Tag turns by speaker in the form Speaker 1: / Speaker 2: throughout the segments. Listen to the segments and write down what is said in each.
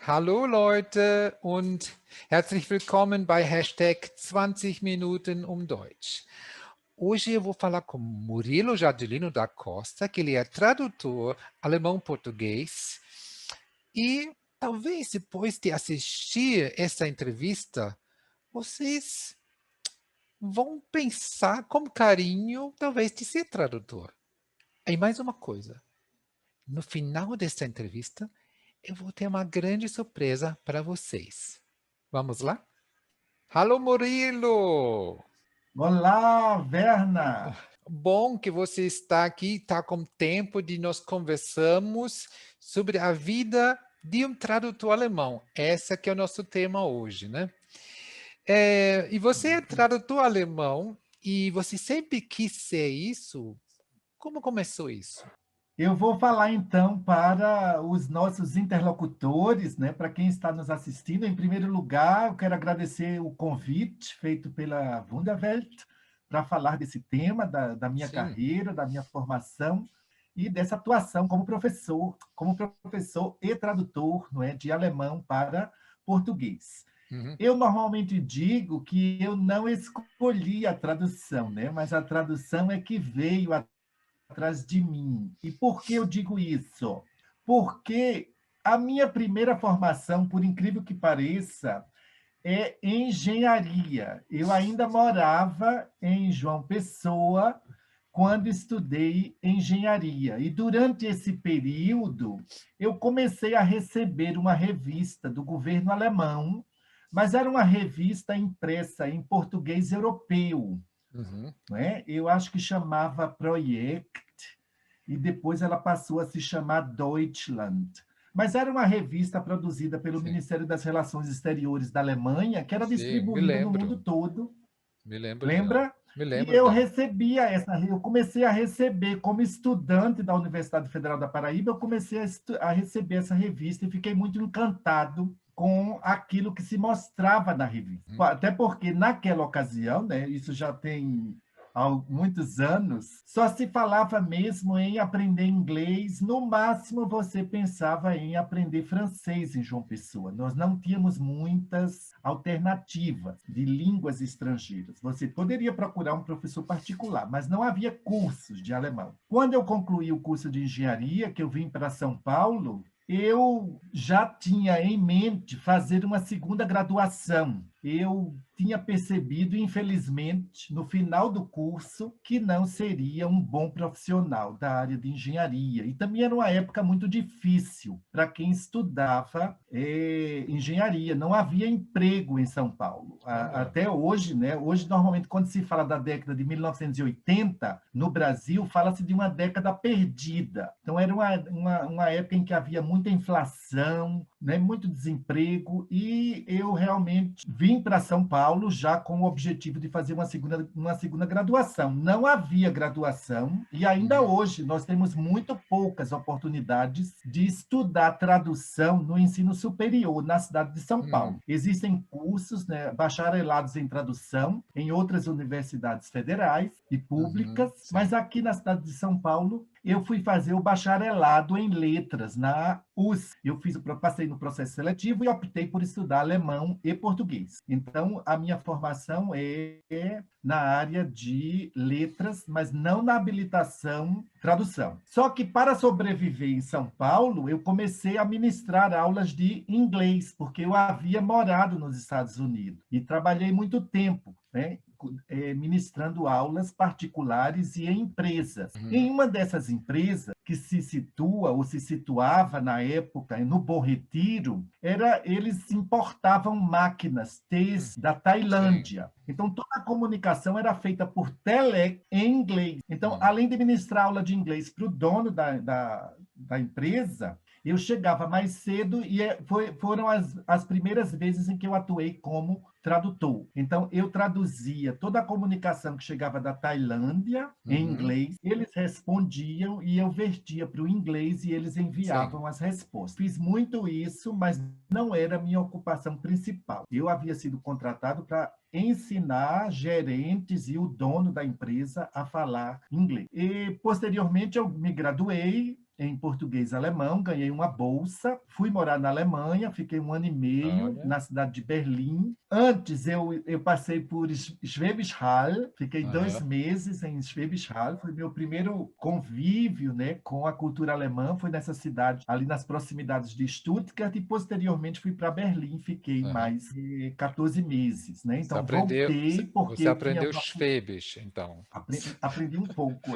Speaker 1: Hallo Leute und herzlich willkommen bei Hashtag 20 Minuten Deutsch. Hoje eu vou falar com Murilo Jardilino da Costa, que ele é tradutor alemão-português, e talvez depois de assistir essa entrevista, vocês vão pensar com carinho, talvez, de ser tradutor. E mais uma coisa, no final dessa entrevista, eu vou ter uma grande surpresa para vocês. Vamos lá? Alô, Murilo!
Speaker 2: Olá, Verna!
Speaker 1: Bom que você está aqui, está com tempo de nós conversarmos sobre a vida de um tradutor alemão. Esse que é o nosso tema hoje, né? E você é tradutor alemão e você sempre quis ser isso? Como começou isso?
Speaker 2: Eu vou falar então para os nossos interlocutores, né, para quem está nos assistindo. Em primeiro lugar, eu quero agradecer o convite feito pela Wunderwelt para falar desse tema, da minha
Speaker 1: Sim.
Speaker 2: carreira, da minha formação e dessa atuação como professor e tradutor, não é, de alemão para português.
Speaker 1: Uhum.
Speaker 2: Eu normalmente digo que eu não escolhi a tradução, né? Mas a tradução é que veio atrás de mim. E por que eu digo isso? Porque a minha primeira formação, por incrível que pareça, é engenharia. Eu ainda morava em João Pessoa quando estudei engenharia. E durante esse período, eu comecei a receber uma revista do governo alemão, mas era uma revista impressa em português europeu.
Speaker 1: Uhum.
Speaker 2: Não é? Eu acho que chamava Projekt, e depois ela passou a se chamar Deutschland. Mas era uma revista produzida pelo
Speaker 1: Sim,
Speaker 2: Ministério das Relações Exteriores da Alemanha, que era
Speaker 1: sim, me
Speaker 2: distribuída no mundo
Speaker 1: lembro.
Speaker 2: todo,
Speaker 1: Me lembro dela.
Speaker 2: lembra?
Speaker 1: Me
Speaker 2: E
Speaker 1: lembro
Speaker 2: eu
Speaker 1: dela.
Speaker 2: recebia eu comecei a receber, como estudante da Universidade Federal da Paraíba, eu comecei a receber essa revista e fiquei muito encantado com aquilo que se mostrava na revista.
Speaker 1: Uhum.
Speaker 2: Até porque, naquela ocasião, né, isso já tem há muitos anos, só se falava mesmo em aprender inglês, no máximo você pensava em aprender francês em João Pessoa. Nós não tínhamos muitas alternativas de línguas estrangeiras. Você poderia procurar um professor particular, mas não havia cursos de alemão. Quando eu concluí o curso de engenharia, que eu vim para São Paulo, eu já tinha em mente fazer uma segunda graduação. Eu tinha percebido, infelizmente, no final do curso, que não seria um bom profissional da área de engenharia. E também era uma época muito difícil para quem estudava engenharia. Não havia emprego em São Paulo. Até hoje, né? Hoje, normalmente, quando se fala da década de 1980, no Brasil, fala-se de uma década perdida. Então, era uma época em que havia muita inflação, né? Muito desemprego, e eu realmente vim para São Paulo já com o objetivo de fazer uma segunda graduação. Não havia graduação, e ainda
Speaker 1: Uhum.
Speaker 2: hoje nós temos muito poucas oportunidades de estudar tradução no ensino superior na cidade de São
Speaker 1: Uhum.
Speaker 2: Paulo. Existem cursos, né, bacharelados em tradução em outras universidades federais e
Speaker 1: Uhum.
Speaker 2: públicas,
Speaker 1: Sim.
Speaker 2: mas aqui na cidade de São Paulo eu fui fazer o bacharelado em letras na USP. Passei no processo seletivo e optei por estudar alemão e português. Então, a minha formação é na área de letras, mas não na habilitação tradução. Só que para sobreviver em São Paulo, eu comecei a ministrar aulas de inglês, porque eu havia morado nos Estados Unidos e trabalhei muito tempo, né, ministrando aulas particulares e em empresas.
Speaker 1: Uhum.
Speaker 2: Em uma dessas empresas, que se situa ou se situava na época no Bom Retiro, eles importavam máquinas TES da
Speaker 1: Sim.
Speaker 2: Tailândia. Então, toda a comunicação era feita por tele em inglês. Então,
Speaker 1: Uhum.
Speaker 2: além de ministrar aula de inglês para o dono da empresa, eu chegava mais cedo e foram as primeiras vezes em que eu atuei como tradutor. Então, eu traduzia toda a comunicação que chegava da Tailândia em
Speaker 1: Uhum.
Speaker 2: inglês, eles respondiam e eu vertia para o inglês e eles
Speaker 1: Sim.
Speaker 2: enviavam as respostas. Fiz muito isso, mas não era a minha ocupação principal. Eu havia sido contratado para ensinar gerentes e o dono da empresa a falar inglês. E, posteriormente, eu me graduei, em português e alemão, ganhei uma bolsa, fui morar na Alemanha, fiquei 1 ano e meio
Speaker 1: Olha.
Speaker 2: na cidade de Berlim. Antes eu passei por Schwäbisch Hall, fiquei 2
Speaker 1: Aham,
Speaker 2: meses em Schwäbisch Hall, foi meu primeiro convívio, né, com a cultura alemã, foi nessa cidade, ali nas proximidades de Stuttgart, e posteriormente fui para Berlim, fiquei
Speaker 1: aham.
Speaker 2: mais de 14 meses, né?
Speaker 1: Você
Speaker 2: Então
Speaker 1: aprendeu,
Speaker 2: voltei porque
Speaker 1: você
Speaker 2: eu tinha
Speaker 1: aprendeu
Speaker 2: uma
Speaker 1: Schwäbisch, então.
Speaker 2: aprendi um pouco,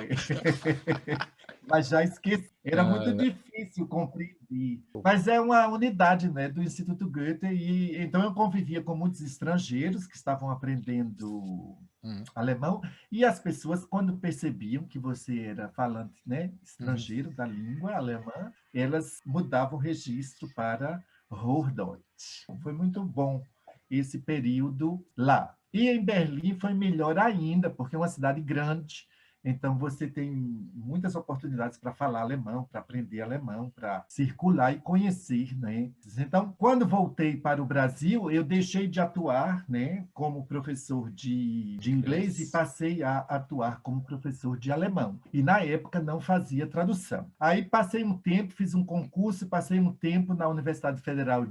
Speaker 2: mas já esqueci. Era muito
Speaker 1: Olha.
Speaker 2: difícil compreender. Mas é uma unidade, né, do Instituto Goethe, e então eu convivia com muitos estrangeiros que estavam aprendendo
Speaker 1: Hum,
Speaker 2: alemão, e as pessoas, quando percebiam que você era falante, né,
Speaker 1: uhum.
Speaker 2: estrangeiro da língua alemã, elas mudavam o registro para Hochdeutsch. Foi muito bom esse período lá. E em Berlim foi melhor ainda, porque é uma cidade grande, então você tem muitas oportunidades para falar alemão, para aprender alemão, para circular e conhecer, né? Então, quando voltei para o Brasil, eu deixei de atuar, né, como professor de inglês e
Speaker 1: Inglês.
Speaker 2: passei a atuar como professor de alemão. E na época não fazia tradução. Aí passei um tempo, fiz um concurso, passei um tempo na Universidade Federal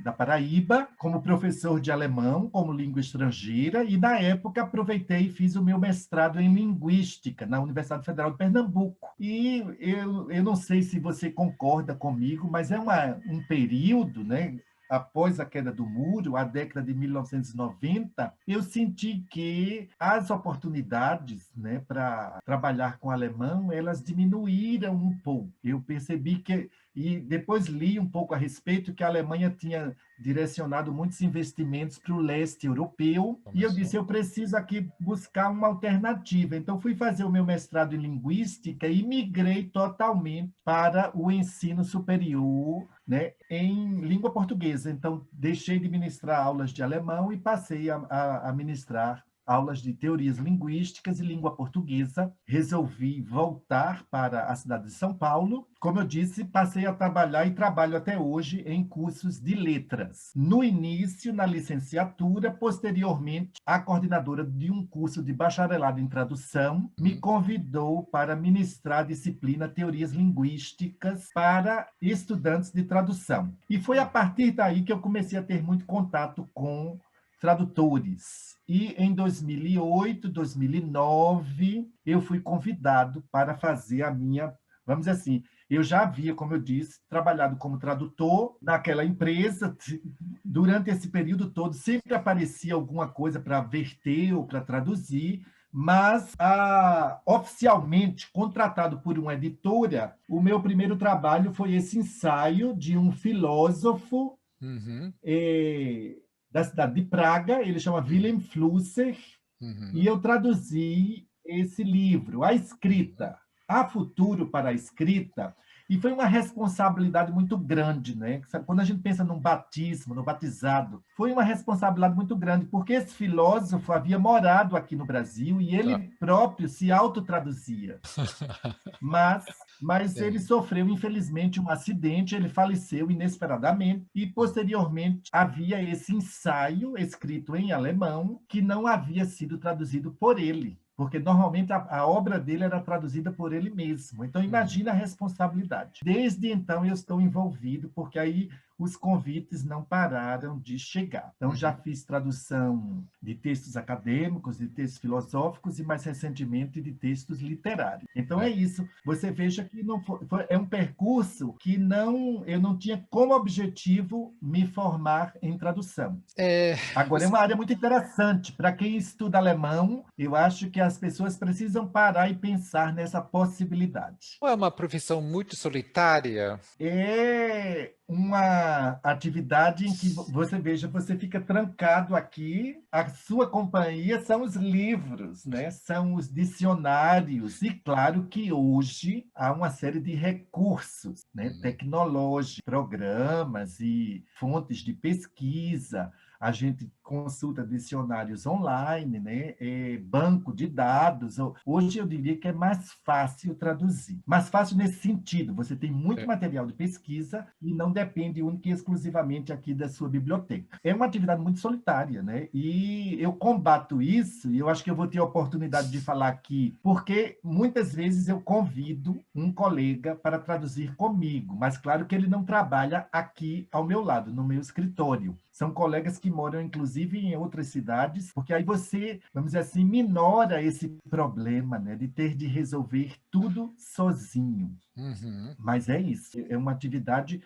Speaker 2: da Paraíba como professor de alemão, como língua estrangeira, e na época aproveitei e fiz o meu mestrado em linguística na Universidade Federal de Pernambuco. E eu não sei se você concorda comigo, mas é um período, né, após a queda do muro, a década de 1990, eu senti que as oportunidades, né, para trabalhar com alemão, elas diminuíram um pouco. Eu percebi que, e depois li um pouco a respeito, que a Alemanha tinha direcionado muitos investimentos para o leste europeu, e eu
Speaker 1: Começou.
Speaker 2: disse, eu preciso aqui buscar uma alternativa. Então, fui fazer o meu mestrado em linguística e migrei totalmente para o ensino superior, né, em língua portuguesa. Então, deixei de ministrar aulas de alemão e passei a ministrar aulas de teorias linguísticas e língua portuguesa. Resolvi voltar para a cidade de São Paulo. Como eu disse, passei a trabalhar e trabalho até hoje em cursos de letras. No início, na licenciatura, posteriormente, a coordenadora de um curso de bacharelado em tradução me
Speaker 1: Uhum.
Speaker 2: convidou para ministrar a disciplina Teorias Linguísticas para estudantes de tradução. E foi a partir daí que eu comecei a ter muito contato com tradutores. E em 2008, 2009, eu fui convidado para fazer a minha, vamos dizer assim, eu já havia, como eu disse, trabalhado como tradutor naquela empresa. Durante esse período todo, sempre aparecia alguma coisa para verter ou para traduzir, mas oficialmente contratado por uma editora, o meu primeiro trabalho foi esse ensaio de um filósofo
Speaker 1: Uhum.
Speaker 2: da cidade de Praga, ele chama Willem Flusser, e
Speaker 1: Uhum.
Speaker 2: eu traduzi esse livro, A
Speaker 1: Uhum.
Speaker 2: Escrita, Há Futuro para a Escrita, e foi uma responsabilidade muito grande, né? Quando a gente pensa num batismo, no batizado, foi uma responsabilidade muito grande, porque esse filósofo havia morado aqui no Brasil e
Speaker 1: Tá.
Speaker 2: ele próprio se autotraduzia. Mas, mas ele
Speaker 1: Sim.
Speaker 2: sofreu, infelizmente, um acidente, ele faleceu inesperadamente, e
Speaker 1: Hum.
Speaker 2: posteriormente havia esse ensaio escrito em alemão que não havia sido traduzido por ele, porque normalmente a obra dele era traduzida por ele mesmo. Então,
Speaker 1: Uhum.
Speaker 2: imagina a responsabilidade. Desde então, eu estou envolvido, porque aí os convites não pararam de chegar. Então, já
Speaker 1: Uhum.
Speaker 2: fiz tradução de textos acadêmicos, de textos filosóficos e, mais recentemente, de textos literários. Então, é
Speaker 1: É.
Speaker 2: isso. Você veja que não é um percurso que eu não tinha como objetivo me formar em tradução.
Speaker 1: É,
Speaker 2: Agora, é
Speaker 1: você-
Speaker 2: uma área muito interessante. Para quem estuda alemão, eu acho que as pessoas precisam parar e pensar nessa possibilidade.
Speaker 1: não é uma profissão muito solitária?
Speaker 2: É uma atividade em que você veja, você fica trancado aqui, a sua companhia são os livros, né? São os dicionários, e claro que hoje há uma série de recursos, né,
Speaker 1: Uhum.
Speaker 2: tecnológicos, programas e fontes de pesquisa. a gente consulta dicionários online, né? Banco de dados. Hoje eu diria que é mais fácil traduzir. Mais fácil nesse sentido, você tem muito material de pesquisa e não depende única e exclusivamente aqui da sua biblioteca. É uma atividade muito solitária, né? E eu combato isso, e eu acho que eu vou ter a oportunidade de falar aqui, porque muitas vezes eu convido um colega para traduzir comigo, mas claro que ele não trabalha aqui ao meu lado, no meu escritório. São colegas que moram, inclusive, em outras cidades, porque aí você, vamos dizer assim, minora esse problema, né, de ter de resolver tudo sozinho.
Speaker 1: Uhum.
Speaker 2: Mas é isso, é uma atividade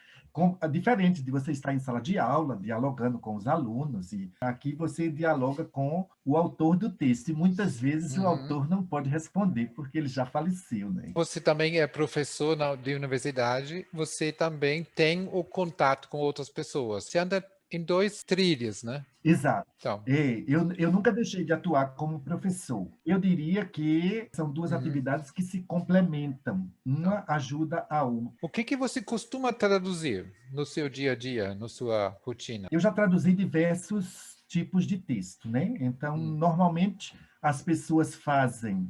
Speaker 2: diferente de você estar em sala de aula, dialogando com os alunos, e aqui você dialoga com o autor do texto, e muitas vezes o
Speaker 1: Uhum.
Speaker 2: autor não pode responder, porque ele já faleceu, né?
Speaker 1: Você também é professor de universidade, você também tem o contato com outras pessoas. Você anda em dois trilhos, né?
Speaker 2: Exato.
Speaker 1: Então,
Speaker 2: Eu nunca deixei de atuar como professor. Eu diria que são duas
Speaker 1: uhum.
Speaker 2: atividades que se complementam.
Speaker 1: Então,
Speaker 2: Uma ajuda a outra.
Speaker 1: o que você costuma traduzir no seu dia a dia, na sua rotina?
Speaker 2: Eu já traduzi diversos tipos de texto, né? Então,
Speaker 1: Hum.
Speaker 2: normalmente, as pessoas fazem...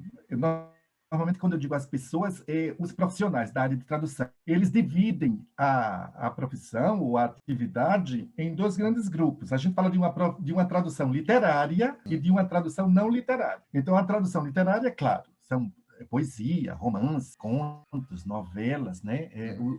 Speaker 2: Normalmente, quando eu digo as pessoas, os profissionais da área de tradução, eles dividem a profissão ou a atividade em dois grandes grupos. A gente fala de uma tradução literária e de uma tradução não literária. Então, a tradução literária, claro, são poesia, romance, contos, novelas, né?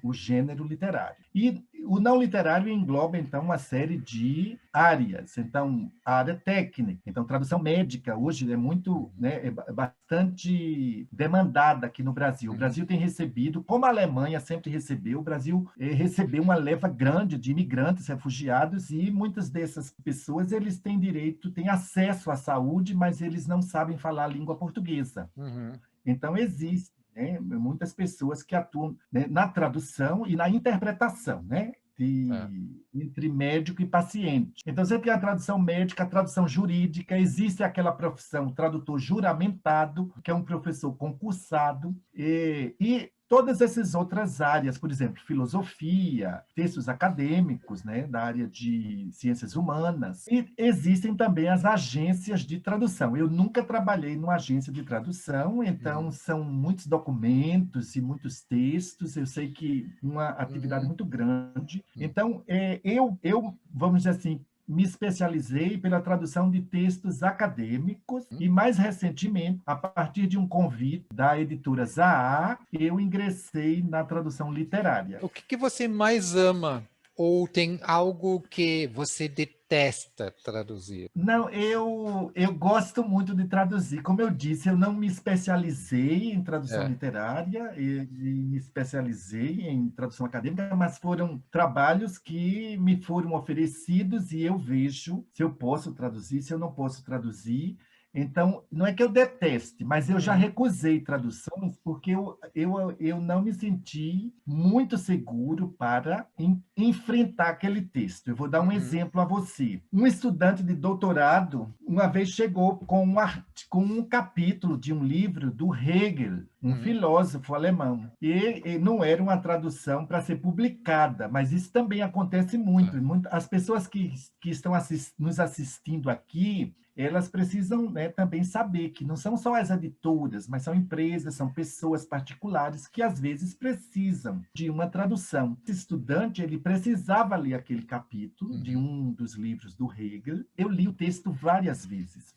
Speaker 2: O gênero literário. E o não literário engloba, então, uma série de áreas. Então, a área técnica. Então, tradução médica hoje é muito, né, é bastante demandada aqui no Brasil. O Brasil tem recebido, como a Alemanha sempre recebeu, o Brasil recebeu uma leva grande de imigrantes, refugiados, e muitas dessas pessoas, eles têm direito, têm acesso à saúde, mas eles não sabem falar a língua portuguesa.
Speaker 1: Uhum.
Speaker 2: Então, existem, né, muitas pessoas que atuam, né, na tradução e na interpretação, né, entre médico e paciente. Então, você tem a tradução médica, a tradução jurídica, existe aquela profissão tradutor juramentado, que é um professor concursado, e todas essas outras áreas, por exemplo, filosofia, textos acadêmicos, né, da área de ciências humanas. E existem também as agências de tradução. Eu nunca trabalhei numa agência de tradução, então são muitos documentos e muitos textos. Eu sei que uma atividade muito grande. Então, vamos dizer assim, me especializei pela tradução de textos acadêmicos e, mais recentemente, a partir de um convite da editora Zaha, eu ingressei na tradução literária.
Speaker 1: O que você mais ama? Ou tem algo que você detesta traduzir?
Speaker 2: Não, eu gosto muito de traduzir. Como eu disse, eu não me especializei em tradução
Speaker 1: É.
Speaker 2: literária e me especializei em tradução acadêmica, mas foram trabalhos que me foram oferecidos e eu vejo se eu posso traduzir, se eu não posso traduzir. Então, não é que eu deteste, mas eu já recusei traduções porque eu não me senti muito seguro para enfrentar aquele texto. Eu vou dar um exemplo a você. Um estudante de doutorado uma vez chegou com um capítulo de um livro do Hegel, um filósofo alemão. E não era uma tradução para ser publicada, mas isso também acontece muito. As pessoas que estão nos assistindo aqui, elas precisam, né, também saber que não são só as editoras, mas são empresas, são pessoas particulares que às vezes precisam de uma tradução. Esse estudante, ele precisava ler aquele capítulo de um dos livros do Hegel. Eu li o texto várias vezes.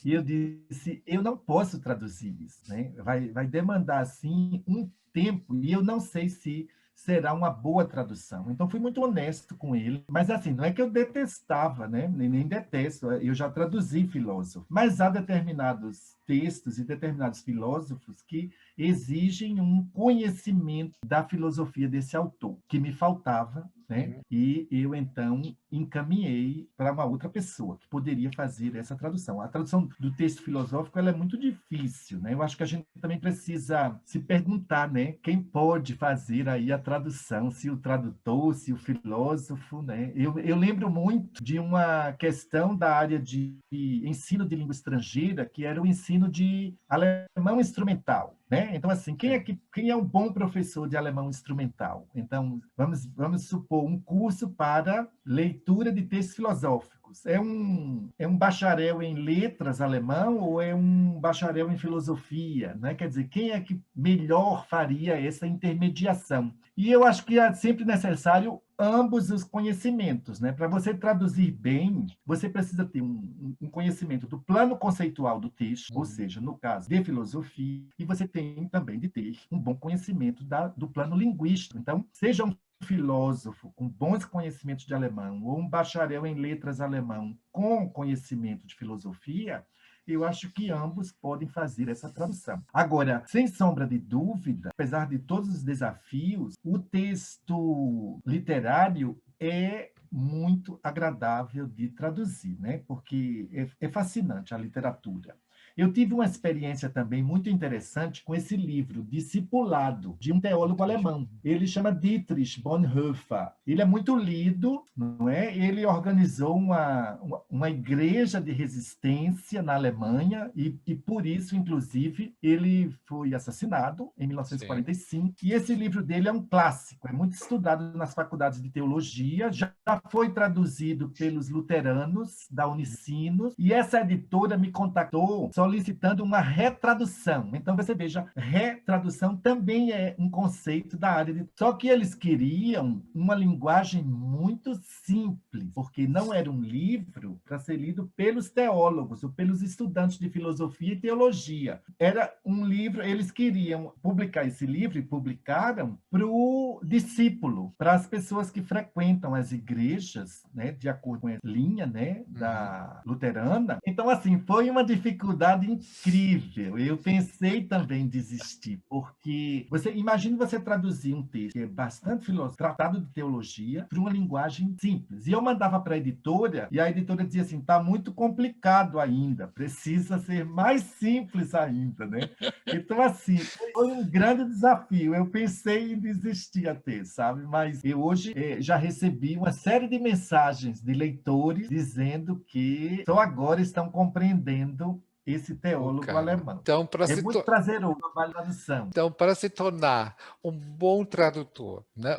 Speaker 2: E eu disse, eu não posso traduzir isso, né? Vai demandar, assim, um tempo, e eu não sei se será uma boa tradução. Então, fui muito honesto com ele. Mas, assim, não é que eu detestava, né? Nem detesto. Eu já traduzi filósofo. Mas há determinados textos e determinados filósofos que exigem um conhecimento da filosofia desse autor, que me faltava, né? E eu, então, encaminhei para uma outra pessoa que poderia fazer essa tradução. A tradução do texto filosófico ela é muito difícil, né? Eu acho que a gente também precisa se perguntar, né? Quem pode fazer aí a tradução, se o tradutor, se o filósofo, né? Eu lembro muito de uma questão da área de ensino de língua estrangeira, que era o ensino de alemão instrumental. né? Então, assim, quem é um bom professor de alemão instrumental? Então, vamos supor um curso para leitura de textos filosóficos. É um bacharel em letras alemão ou é um bacharel em filosofia, né? Quer dizer, quem é que melhor faria essa intermediação? E eu acho que é sempre necessário ambos os conhecimentos, né? Para você traduzir bem, você precisa ter um conhecimento do plano conceitual do texto, ou seja, no caso de filosofia, e você tem também de ter um bom conhecimento do plano linguístico. Então, seja um filósofo com bons conhecimentos de alemão ou um bacharel em letras alemão com conhecimento de filosofia, eu acho que ambos podem fazer essa tradução. Agora, sem sombra de dúvida, apesar de todos os desafios, o texto literário é muito agradável de traduzir, né? Porque é fascinante a literatura. Eu tive uma experiência também muito interessante com esse livro, Discipulado, de um teólogo alemão. Ele chama Dietrich Bonhoeffer. Ele é muito lido, não é? Ele organizou uma igreja de resistência na Alemanha e por isso, inclusive, ele foi assassinado em 1945. E esse livro dele é um clássico, é muito estudado nas faculdades de teologia, já foi traduzido pelos luteranos da Unicinos, e essa editora me contactou solicitando uma retradução. Então, você veja, retradução também é um conceito da área de... Só que eles queriam uma linguagem muito simples, porque não era um livro para ser lido pelos teólogos ou pelos estudantes de filosofia e teologia. Era um livro, eles queriam publicar esse livro e publicaram para o discípulo, para as pessoas que frequentam as igrejas, né, de acordo com a linha, né, da luterana. Então, assim, foi uma dificuldade incrível. Eu pensei também em desistir, porque imagine você traduzir um texto que é bastante filosófico, tratado de teologia, para uma linguagem simples. E eu mandava para a editora, e a editora dizia assim, está muito complicado ainda, precisa ser mais simples ainda, né? Então, assim, foi um grande desafio. Eu pensei em desistir até, sabe? Mas eu hoje já recebi uma série de mensagens de leitores dizendo que só agora estão compreendendo esse teólogo alemão.
Speaker 1: Então,
Speaker 2: é muito prazeroso a tradução.
Speaker 1: Então, para se tornar um bom tradutor, né,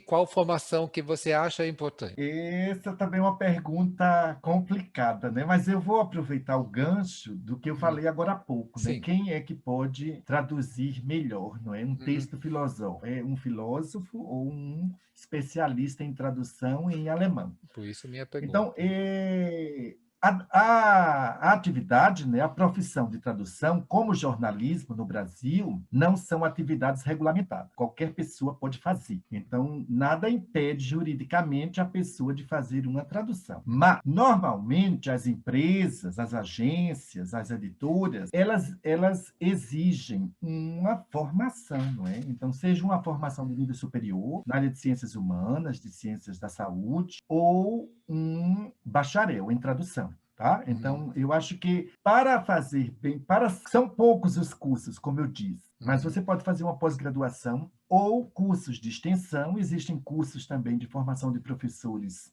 Speaker 1: qual formação que você acha importante?
Speaker 2: Essa também é uma pergunta complicada, né? Mas eu vou aproveitar o gancho do que eu falei agora há pouco, né?
Speaker 1: Sim.
Speaker 2: Quem é que pode traduzir melhor, não é? Um texto filosófico. É um filósofo ou um especialista em tradução em alemão?
Speaker 1: Por isso minha pergunta.
Speaker 2: Então, a atividade, né, a profissão de tradução, como jornalismo no Brasil, não são atividades regulamentadas. Qualquer pessoa pode fazer. Então, nada impede juridicamente a pessoa de fazer uma tradução. Mas, normalmente, as empresas, as agências, as editoras, elas exigem uma formação, não é? Então, seja uma formação de nível superior, na área de ciências humanas, de ciências da saúde, ou um bacharel em tradução. Tá? Então, eu acho que para fazer bem, são poucos os cursos, como eu disse, mas você pode fazer uma pós-graduação ou cursos de extensão, existem cursos também de formação de professores,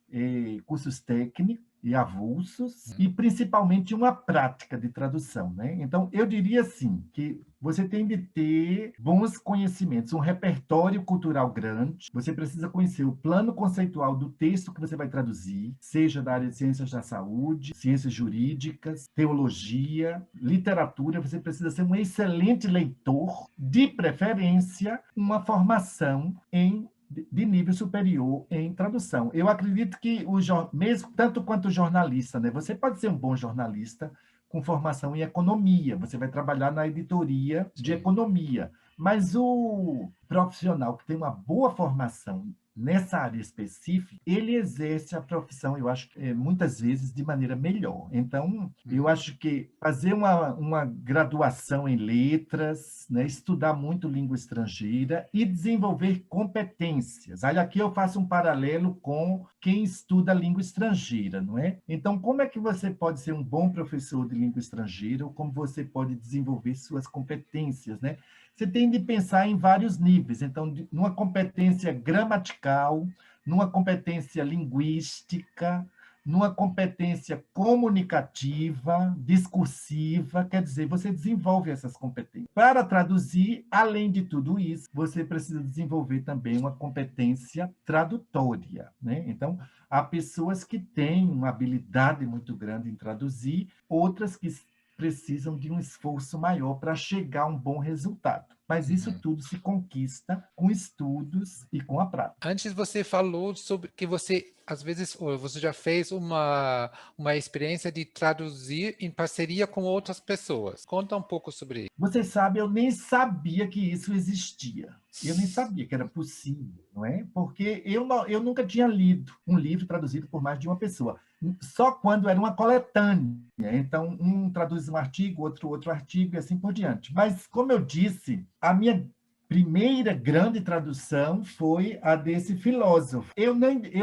Speaker 2: cursos técnicos e avulsos, e principalmente uma prática de tradução, né? Então, eu diria assim, que você tem de ter bons conhecimentos, um repertório cultural grande, você precisa conhecer o plano conceitual do texto que você vai traduzir, seja da área de ciências da saúde, ciências jurídicas, teologia, literatura, você precisa ser um excelente leitor, de preferência, uma formação de nível superior em tradução. Eu acredito que, mesmo tanto quanto jornalista, né? Você pode ser um bom jornalista com formação em economia, você vai trabalhar na editoria de economia, mas o profissional que tem uma boa formação nessa área específica, ele exerce a profissão, eu acho, muitas vezes de maneira melhor. Então, eu acho que fazer uma graduação em letras, né, estudar muito língua estrangeira e desenvolver competências. Aí aqui eu faço um paralelo com quem estuda língua estrangeira, não é? Então, como é que você pode ser um bom professor de língua estrangeira ou como você pode desenvolver suas competências, né? Você tem de pensar em vários níveis. Então, numa competência gramatical, numa competência linguística, numa competência comunicativa, discursiva, quer dizer, você desenvolve essas competências. Para traduzir, além de tudo isso, você precisa desenvolver também uma competência tradutória, né? Então, há pessoas que têm uma habilidade muito grande em traduzir, outras que precisam de um esforço maior para chegar a um bom resultado. Mas isso tudo se conquista com estudos e com a prática.
Speaker 1: Antes você falou sobre que você, às vezes, ou você já fez uma experiência de traduzir em parceria com outras pessoas. Conta um pouco sobre isso.
Speaker 2: Você sabe, eu nem sabia que isso existia. Eu nem sabia que era possível, não é? Porque eu nunca tinha lido um livro traduzido por mais de uma pessoa. Só quando era uma coletânea. Então, um traduz um artigo, outro artigo, e assim por diante. Mas, como eu disse, a minha primeira grande tradução foi a desse filósofo. Eu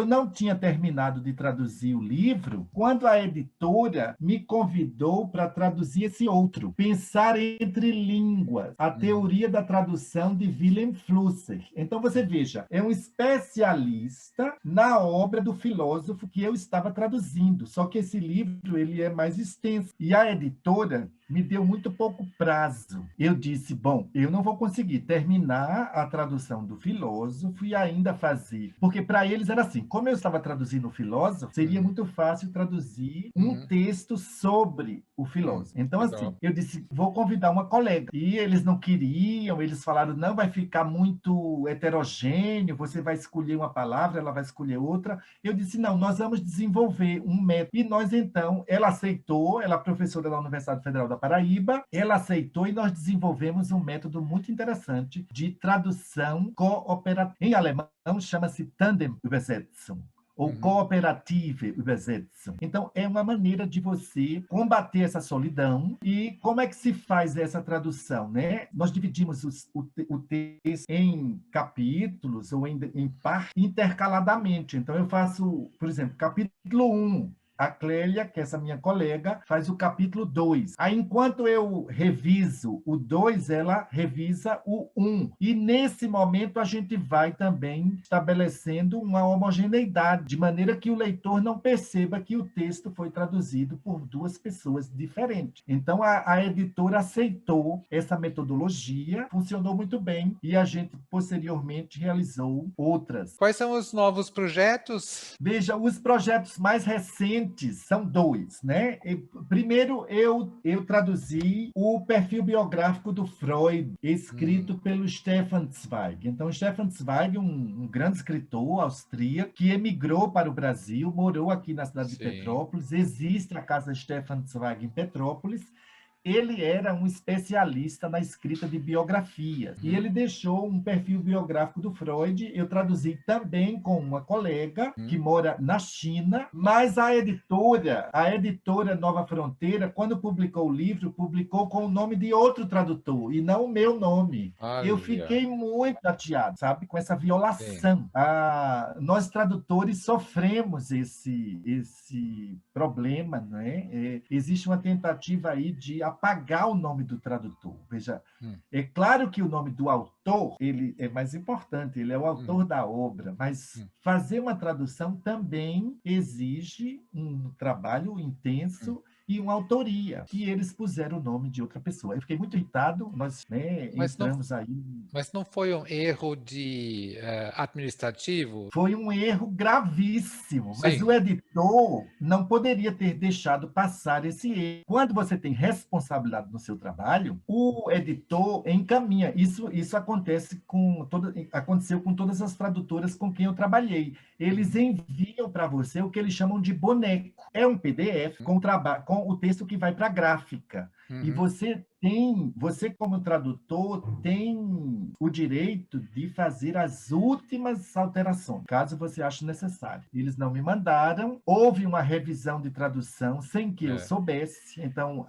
Speaker 2: não tinha terminado de traduzir o livro quando a editora me convidou para traduzir esse outro, Pensar entre Línguas, a teoria da tradução de Wilhelm Flusser. Então, você veja, é um especialista na obra do filósofo que eu estava traduzindo, só que esse livro ele é mais extenso. E a editora me deu muito pouco prazo. Eu disse, bom, eu não vou conseguir terminar a tradução do filósofo e ainda fazer. Porque para eles era assim, como eu estava traduzindo o filósofo, seria muito fácil traduzir um texto sobre o filósofo. Então, assim, eu disse, vou convidar uma colega. E eles não queriam, eles falaram, não, vai ficar muito heterogêneo, você vai escolher uma palavra, ela vai escolher outra. Eu disse, não, nós vamos desenvolver um método. E nós, então, ela aceitou, ela é professora da Universidade Federal da Paraíba, ela aceitou e nós desenvolvemos um método muito interessante de tradução cooperativa. Em alemão, chama-se Tandem-Übersetzung ou cooperative Übersetzung. Então, é uma maneira de você combater essa solidão. E como é que se faz essa tradução, né? Nós dividimos o texto em capítulos ou em partes intercaladamente. Então, eu faço, por exemplo, capítulo 1, a Clélia, que é essa minha colega, faz o capítulo 2. Aí, enquanto eu reviso o 2, ela revisa o 1. E, nesse momento, a gente vai também estabelecendo uma homogeneidade, de maneira que o leitor não perceba que o texto foi traduzido por duas pessoas diferentes. Então, a editora aceitou essa metodologia, funcionou muito bem, e a gente, posteriormente, realizou outras.
Speaker 1: Quais são os novos projetos?
Speaker 2: Veja, os projetos mais recentes são dois, né? Primeiro, eu traduzi o perfil biográfico do Freud, escrito pelo Stefan Zweig. Então, Stefan Zweig, um grande escritor austríaco, que emigrou para o Brasil, morou aqui na cidade de Petrópolis. Existe a Casa Stefan Zweig em Petrópolis. Ele era um especialista na escrita de biografias. E ele deixou um perfil biográfico do Freud. Eu traduzi também com uma colega que mora na China, mas a editora Nova Fronteira, quando publicou o livro, publicou com o nome de outro tradutor, e não o meu nome. Eu fiquei muito chateado, sabe, com essa violação. Nós, tradutores, sofremos esse problema, não é? Existe uma tentativa aí de apagar o nome do tradutor. Veja, é claro que o nome do autor ele é mais importante, ele é o autor da obra, mas fazer uma tradução também exige um trabalho intenso e uma autoria. E eles puseram o nome de outra pessoa. Eu fiquei muito irritado, nós entramos aí.
Speaker 1: Mas não foi um erro administrativo?
Speaker 2: Foi um erro gravíssimo,
Speaker 1: Sim.
Speaker 2: mas o editor não poderia ter deixado passar esse erro. Quando você tem responsabilidade no seu trabalho, o editor encaminha. Isso aconteceu com todas as tradutoras com quem eu trabalhei. Eles enviam para você o que eles chamam de boneco. É um PDF com o texto que vai para a gráfica. E você como tradutor, tem o direito de fazer as últimas alterações, caso você ache necessário. Eles não me mandaram, houve uma revisão de tradução sem que eu soubesse, então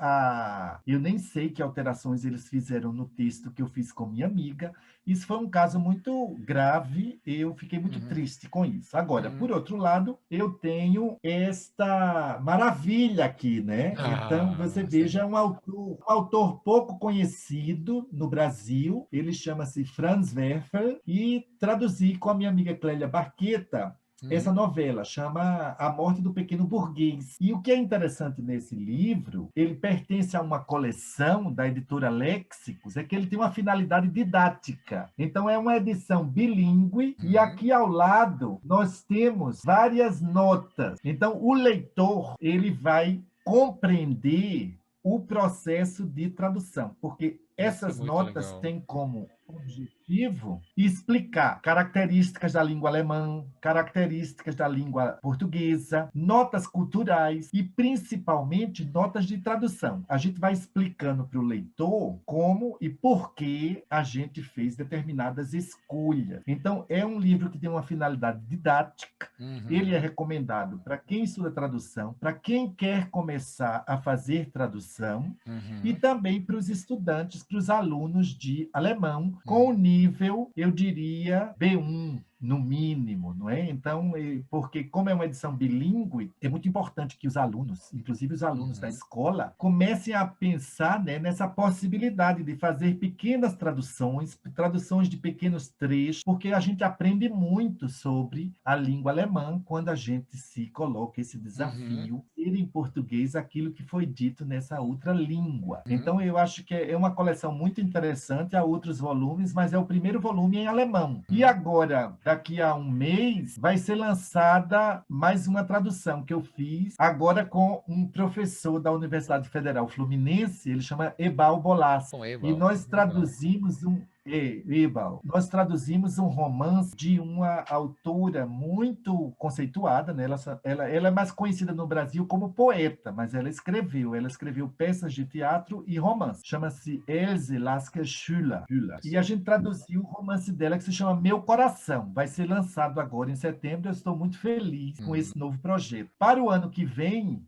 Speaker 2: eu nem sei que alterações eles fizeram no texto que eu fiz com minha amiga. Isso foi um caso muito grave, eu fiquei muito triste com isso. Agora, por outro lado, eu tenho esta maravilha aqui, né? Então, você veja, é um autor pouco conhecido no Brasil, ele chama-se Franz Werfel, e traduzi com a minha amiga Clélia Barqueta essa novela, chama A Morte do Pequeno Burguês. E o que é interessante nesse livro, ele pertence a uma coleção da editora Léxicos, é que ele tem uma finalidade didática. Então, é uma edição bilíngue, e aqui ao lado nós temos várias notas. Então, o leitor, ele vai compreender o processo de tradução, porque
Speaker 1: Isso é
Speaker 2: essas
Speaker 1: muito
Speaker 2: notas
Speaker 1: legal.
Speaker 2: têm como objetivo explicar características da língua alemã, características da língua portuguesa, notas culturais e, principalmente, notas de tradução. A gente vai explicando para o leitor como e por que a gente fez determinadas escolhas. Então, é um livro que tem uma finalidade didática. Ele é recomendado para quem estuda tradução, para quem quer começar a fazer tradução, e também para os estudantes, para os alunos de alemão, com o nível, eu diria, B1, no mínimo, não é? Então, porque como é uma edição bilíngue, é muito importante que os alunos, inclusive os alunos da escola, comecem a pensar, né, nessa possibilidade de fazer pequenas traduções, traduções de pequenos trechos, porque a gente aprende muito sobre a língua alemã quando a gente se coloca esse desafio, ter em português aquilo que foi dito nessa outra língua. Então, eu acho que é uma coleção muito interessante, há outros volumes, mas é o primeiro volume em alemão. E agora, daqui a um mês, vai ser lançada mais uma tradução que eu fiz, agora com um professor da Universidade Federal Fluminense, ele chama Ebal Bolas.
Speaker 1: Com
Speaker 2: E
Speaker 1: Eva.
Speaker 2: nós
Speaker 1: Legal.
Speaker 2: traduzimos Ebal. Nós traduzimos um romance de uma autora muito conceituada, né? Ela é mais conhecida no Brasil como poeta, mas ela escreveu peças de teatro e romance. Chama-se Else Lasker Schüler. E a gente traduziu o romance dela que se chama Meu Coração. Vai ser lançado agora em setembro. Eu estou muito feliz com esse novo projeto. Para o ano que vem,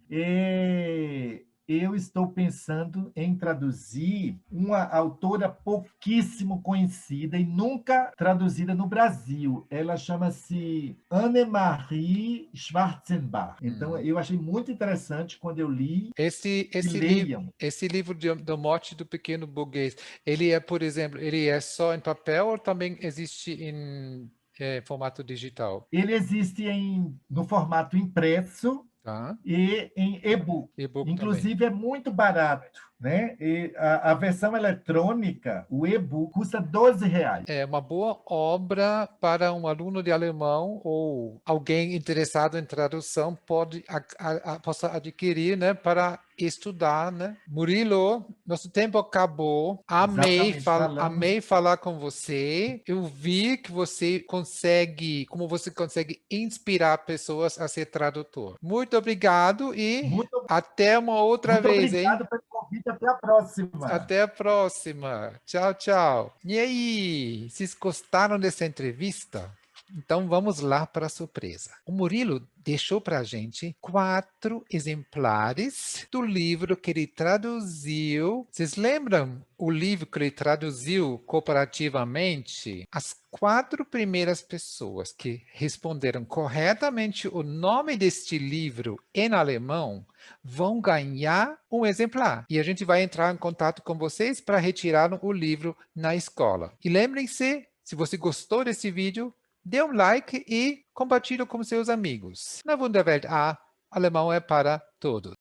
Speaker 2: eu estou pensando em traduzir uma autora pouquíssimo conhecida e nunca traduzida no Brasil. Ela chama-se Annemarie Schwarzenbach. Então, eu achei muito interessante quando eu li.
Speaker 1: Esse
Speaker 2: Leiam.
Speaker 1: livro da Morte do Pequeno Burguês, ele é, por exemplo, ele é só em papel ou também existe em formato digital?
Speaker 2: Ele existe no formato impresso
Speaker 1: Tá?
Speaker 2: e em e-book.
Speaker 1: E-book também.
Speaker 2: Inclusive, é muito barato, né? E a versão eletrônica, o e-book, custa R$ 12.
Speaker 1: É uma boa obra para um aluno de alemão ou alguém interessado em tradução possa adquirir, né, para estudar, né? Murilo, nosso tempo acabou.
Speaker 2: Exatamente,
Speaker 1: Amei falar com você. Eu vi que como você consegue inspirar pessoas a ser tradutor. Muito obrigado e
Speaker 2: Muito,
Speaker 1: até uma outra
Speaker 2: muito
Speaker 1: vez, hein?
Speaker 2: obrigado pelo convite. Até a próxima.
Speaker 1: Até a próxima. Tchau, tchau. E aí, vocês gostaram dessa entrevista? Então vamos lá para a surpresa. O Murilo deixou para a gente 4 exemplares do livro que ele traduziu. Vocês lembram o livro que ele traduziu cooperativamente? As 4 primeiras pessoas que responderam corretamente o nome deste livro em alemão vão ganhar um exemplar. E a gente vai entrar em contato com vocês para retirar o livro na escola. E lembrem-se, se você gostou desse vídeo, dê um like e compartilhe com seus amigos. Na Wunderwelt A, alemão é para todos.